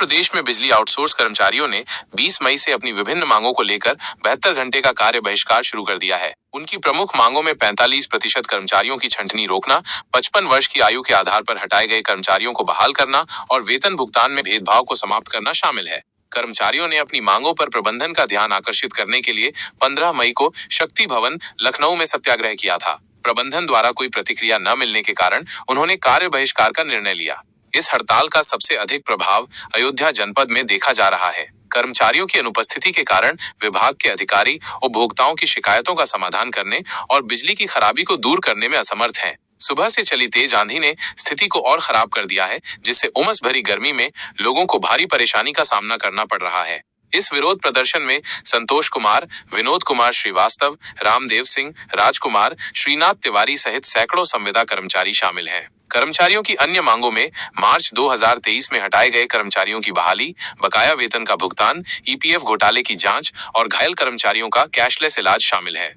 प्रदेश में बिजली आउटसोर्स कर्मचारियों ने 20 मई से अपनी विभिन्न मांगों को लेकर 72 घंटे का कार्य बहिष्कार शुरू कर दिया है। उनकी प्रमुख मांगों में 45% कर्मचारियों की छंटनी रोकना, 55 वर्ष की आयु के आधार पर हटाए गए कर्मचारियों को बहाल करना और वेतन भुगतान में भेदभाव को समाप्त करना शामिल है। कर्मचारियों ने अपनी मांगों पर प्रबंधन का ध्यान आकर्षित करने के लिए 15 मई को शक्ति भवन लखनऊ में सत्याग्रह किया था। प्रबंधन द्वारा कोई प्रतिक्रिया न मिलने के कारण उन्होंने कार्य बहिष्कार का निर्णय लिया। इस हड़ताल का सबसे अधिक प्रभाव अयोध्या जनपद में देखा जा रहा है। कर्मचारियों की अनुपस्थिति के कारण विभाग के अधिकारी उपभोक्ताओं की शिकायतों का समाधान करने और बिजली की खराबी को दूर करने में असमर्थ हैं। सुबह से चली तेज आंधी ने स्थिति को और खराब कर दिया है, जिससे उमस भरी गर्मी में लोगों को भारी परेशानी का सामना करना पड़ रहा है। इस विरोध प्रदर्शन में संतोष कुमार, विनोद कुमार श्रीवास्तव, रामदेव सिंह, राजकुमार, श्रीनाथ तिवारी सहित सैकड़ों संविदा कर्मचारी शामिल हैं। कर्मचारियों की अन्य मांगों में मार्च 2023 में हटाए गए कर्मचारियों की बहाली, बकाया वेतन का भुगतान, ईपीएफ घोटाले की जांच और घायल कर्मचारियों का कैशलेस इलाज शामिल है।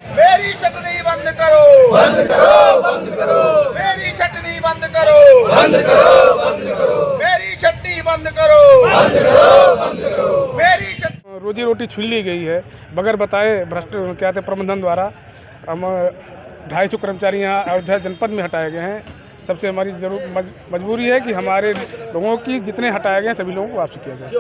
मेरी चटनी बंद करो, बंद करो, बंद करो। मेरी चटनी बंद करो, बंद करो, बंद करो। मेरी चटनी बंद करो, बंद करो, बंद करो। मेरी रोजी रोटी छीन ली गई है बगैर बताए भ्रष्ट क्या कहते प्रबंधन द्वारा। हम 250 कर्मचारी यहाँ अयोध्या जनपद में हटाए गए हैं। सबसे हमारी मजबूरी है कि हमारे लोगों की जितने हटाए गए हैं सभी लोगों को वापस किया जाए।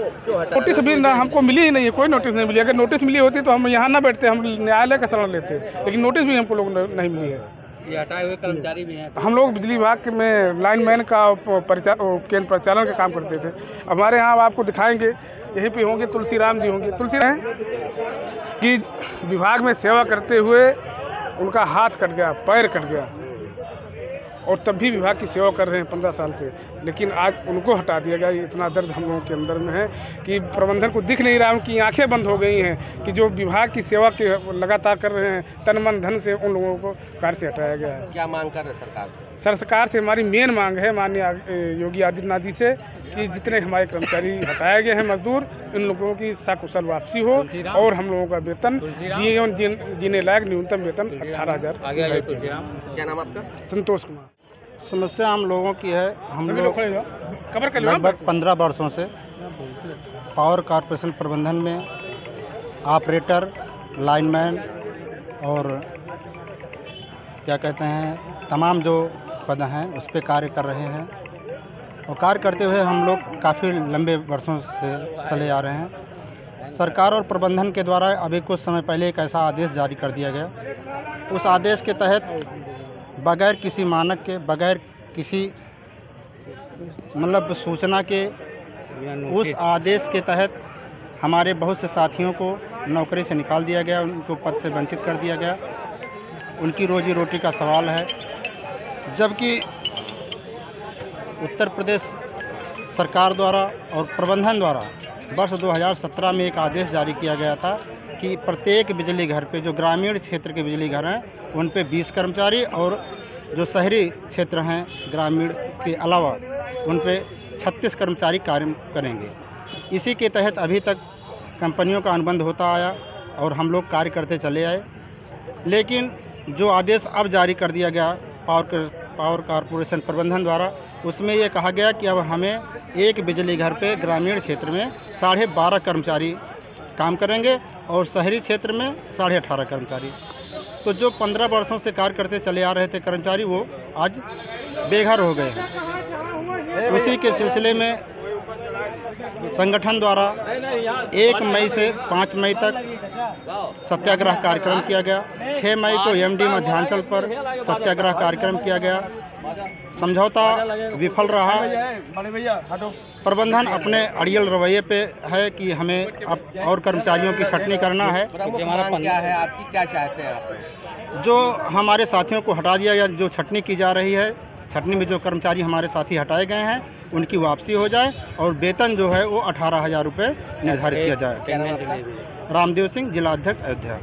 नोटिस भी ना हमको मिली ही नहीं है, कोई नोटिस नहीं मिली। अगर नोटिस मिली होती तो हम यहाँ ना बैठते, हम न्यायालय का शरण लेते, लेकिन नोटिस भी हमको लोग नहीं मिली है। ये हटाए हुए कर्मचारी भी हैं। हम लोग बिजली विभाग में लाइनमैन का केंद्र परिचालन का काम करते थे। हमारे यहाँ आपको दिखाएंगे, यहीं पे होंगे तुलसीराम जी होंगे। तुलसीराम कि विभाग में सेवा करते हुए उनका हाथ कट गया, पैर कट गया, और तब भी विभाग की सेवा कर रहे हैं 15 साल से, लेकिन आज उनको हटा दिया गया। इतना दर्द हम लोगों के अंदर में है कि प्रबंधन को दिख नहीं रहा, उनकी आंखें बंद हो गई हैं कि जो विभाग की सेवा के लगातार कर रहे हैं, तन मन धन से उन लोगों को कार्य से हटाया गया है। क्या मांग कर रहे सरकार से? सरकार से हमारी मेन मांग है माननीय योगी आदित्यनाथ जी से कि जितने हमारे कर्मचारी हटाए गए हैं मजदूर, इन लोगों की सकुशल वापसी हो और हम लोगों का वेतन जीवन जीने लायक न्यूनतम वेतन 18,000। क्या नाम आपका? संतोष कुमार। समस्या हम लोगों की है, हम लोग लगभग 15 वर्षों से पावर कॉरपोरेशन प्रबंधन में ऑपरेटर, लाइनमैन और क्या कहते हैं तमाम जो पद हैं उस पर कार्य कर रहे हैं, और कार्य करते हुए हम लोग काफ़ी लंबे वर्षों से चले आ रहे हैं। सरकार और प्रबंधन के द्वारा अभी कुछ समय पहले एक ऐसा आदेश जारी कर दिया गया। उस आदेश के तहत बगैर किसी मानक के, बगैर किसी मतलब सूचना के, उस आदेश के तहत हमारे बहुत से साथियों को नौकरी से निकाल दिया गया, उनको पद से वंचित कर दिया गया। उनकी रोजी रोटी का सवाल है, जबकि उत्तर प्रदेश सरकार द्वारा और प्रबंधन द्वारा वर्ष 2017 में एक आदेश जारी किया गया था कि प्रत्येक बिजली घर पे, जो ग्रामीण क्षेत्र के बिजली घर हैं उन पे 20 कर्मचारी, और जो शहरी क्षेत्र हैं ग्रामीण के अलावा उन पे 36 कर्मचारी कार्य करेंगे। इसी के तहत अभी तक कंपनियों का अनुबंध होता आया और हम लोग कार्य करते चले आए, लेकिन जो आदेश अब जारी कर दिया गया पावर कॉरपोरेशन प्रबंधन द्वारा, उसमें ये कहा गया कि अब हमें एक बिजली घर पे ग्रामीण क्षेत्र में 12.5 कर्मचारी काम करेंगे और शहरी क्षेत्र में 18.5 कर्मचारी। तो जो 15 वर्षों से कार्य करते चले आ रहे थे कर्मचारी, वो आज बेघर हो गए हैं। उसी के सिलसिले में संगठन द्वारा 1 मई से 5 मई तक सत्याग्रह कार्यक्रम किया गया। 6 मई को एमडी मध्यांचल पर सत्याग्रह कार्यक्रम किया गया। समझौता विफल रहा। प्रबंधन अपने अड़ियल रवैये पे है कि हमें अब और कर्मचारियों की छंटनी करना है। क्या है आपकी, क्या चाहते हैं आप? जो हमारे साथियों को हटा दिया गया, जो छंटनी की जा रही है, छंटनी में जो कर्मचारी हमारे साथी हटाए गए हैं उनकी वापसी हो जाए और वेतन जो है वो 18,000 रुपये निर्धारित किया जाए। रामदेव सिंह, जिला अध्यक्ष, अयोध्या।